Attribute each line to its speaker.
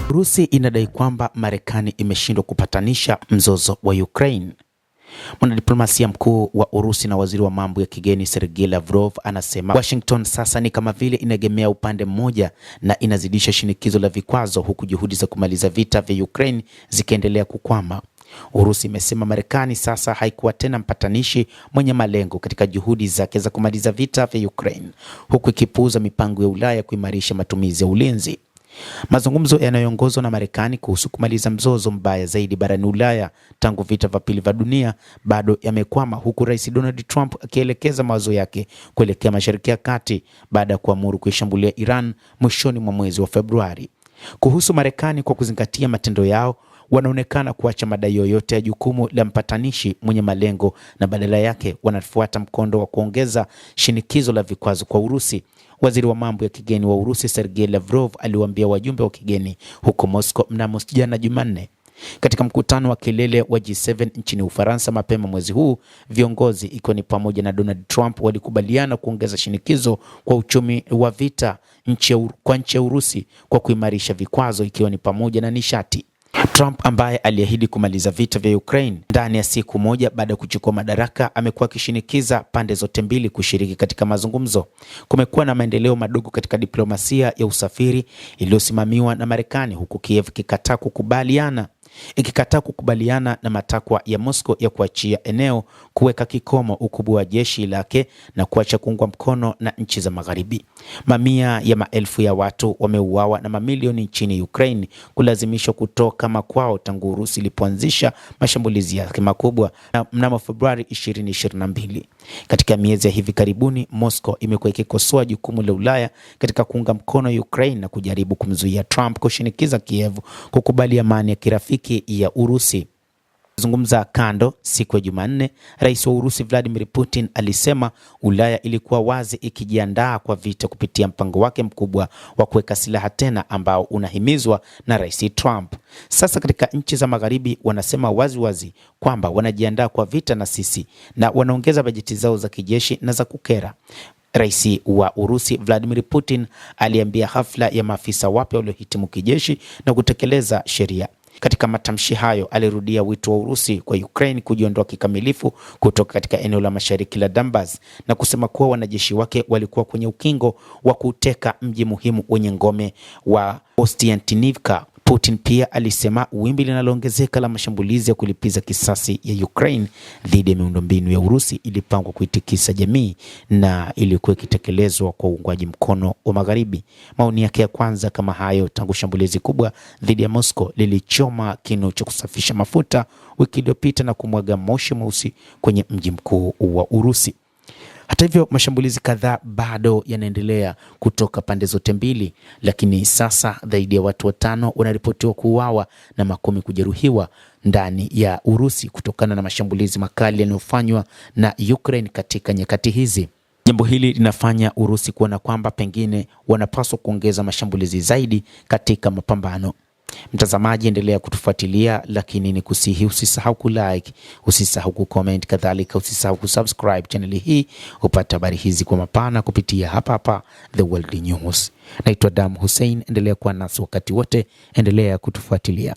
Speaker 1: Urusi inadai kwamba Marekani imeshindwa kupatanisha mzozo wa Ukraine. Mwanadiplomasia mkuu wa Urusi na waziri wa mambo ya kigeni Sergei Lavrov anasema Washington sasa ni kama vile inaegemea upande mmoja na inazidisha shinikizo la vikwazo, huku juhudi za kumaliza vita vya Ukraine zikiendelea kukwama. Urusi imesema Marekani sasa haikuwa tena mpatanishi mwenye malengo katika juhudi zake za kumaliza vita vya Ukraine, huku ikipuuza mipango ya Ulaya kuimarisha matumizi ya ulinzi. Mazungumzo yanayoongozwa na Marekani kuhusu kumaliza mzozo mbaya zaidi barani Ulaya tangu vita vya pili vya dunia bado yamekwama, huku Rais Donald Trump akielekeza mawazo yake kuelekea Mashariki ya Kati baada ya kuamuru kuishambulia Iran mwishoni mwa mwezi wa Februari. Kuhusu Marekani, kwa kuzingatia matendo yao, wanaonekana kuacha madai yoyote ya jukumu la mpatanishi mwenye malengo na badala yake wanafuata mkondo wa kuongeza shinikizo la vikwazo kwa Urusi. Waziri wa mambo ya kigeni wa Urusi Sergei Lavrov aliwaambia wajumbe wa kigeni huko Moscow mnamo jana Jumanne. Katika mkutano wa kilele wa G7 nchini Ufaransa mapema mwezi huu, viongozi ikiwa ni pamoja na Donald Trump walikubaliana kuongeza shinikizo kwa uchumi wa vita kwa nchi ya Urusi kwa kuimarisha vikwazo, ikiwa ni pamoja na nishati. Trump ambaye aliahidi kumaliza vita vya Ukraine ndani ya siku moja baada ya kuchukua madaraka, amekuwa akishinikiza pande zote mbili kushiriki katika mazungumzo. Kumekuwa na maendeleo madogo katika diplomasia ya usafiri iliyosimamiwa na Marekani, huku Kiev ikikataa kukubaliana na matakwa ya Moscow ya kuachia eneo, kuweka kikomo ukubwa wa jeshi lake na kuacha kuungwa mkono na nchi za Magharibi. Mamia ya maelfu ya watu wameuawa na mamilioni nchini Ukraine kulazimishwa kutoka makwao tangu Urusi ilipoanzisha mashambulizi yake makubwa mnamo Februari 2022. Katika miezi ya hivi karibuni, Moscow imekuwa ikikosoa jukumu la Ulaya katika kuunga mkono Ukraine na kujaribu kumzuia Trump kushinikiza Kiev kukubali amani ya kirafiki ya Urusi. Zungumza kando siku ya Jumanne, Rais wa Urusi Vladimir Putin alisema Ulaya ilikuwa wazi ikijiandaa kwa vita kupitia mpango wake mkubwa wa kuweka silaha tena ambao unahimizwa na Rais Trump. Sasa katika nchi za Magharibi wanasema wazi kwamba wanajiandaa kwa vita na sisi na wanaongeza bajeti zao za kijeshi na za kukera. Rais wa Urusi Vladimir Putin aliambia hafla ya maafisa wapya waliohitimu kijeshi na kutekeleza sheria. Katika matamshi hayo alirudia wito wa Urusi kwa Ukraine kujiondoa kikamilifu kutoka katika eneo la mashariki la Donbas na kusema kuwa wanajeshi wake walikuwa kwenye ukingo wa kuteka mji muhimu wenye ngome wa Ostiantinivka. Putin pia alisema wimbi linaloongezeka la mashambulizi ya kulipiza kisasi ya Ukraine dhidi ya miundombinu ya Urusi ilipangwa kuitikisa jamii na ilikuwa ikitekelezwa kwa uungwaji mkono wa Magharibi. Maoni yake ya kwanza kama hayo tangu shambulizi kubwa dhidi ya Moscow lilichoma kinu cha kusafisha mafuta wiki iliyopita na kumwaga moshi mweusi kwenye mji mkuu wa Urusi. Hata hivyo, mashambulizi kadhaa bado yanaendelea kutoka pande zote mbili, lakini sasa zaidi ya watu 5 wanaripotiwa kuuawa na makumi kujeruhiwa ndani ya Urusi kutokana na mashambulizi makali yanayofanywa na Ukraine katika nyakati hizi. Jambo hili linafanya Urusi kuona kwamba pengine wanapaswa kuongeza mashambulizi zaidi katika mapambano. Mtazamaji, endelea kutufuatilia, lakini ni kusihi usisahau kulike, usisahau kucomment, kadhalika usisahau kusubscribe channel hii upate habari hizi kwa mapana kupitia hapa The World News. Naitwa Dam Hussein, endelea kuwa nasi wakati wote, endelea kutufuatilia.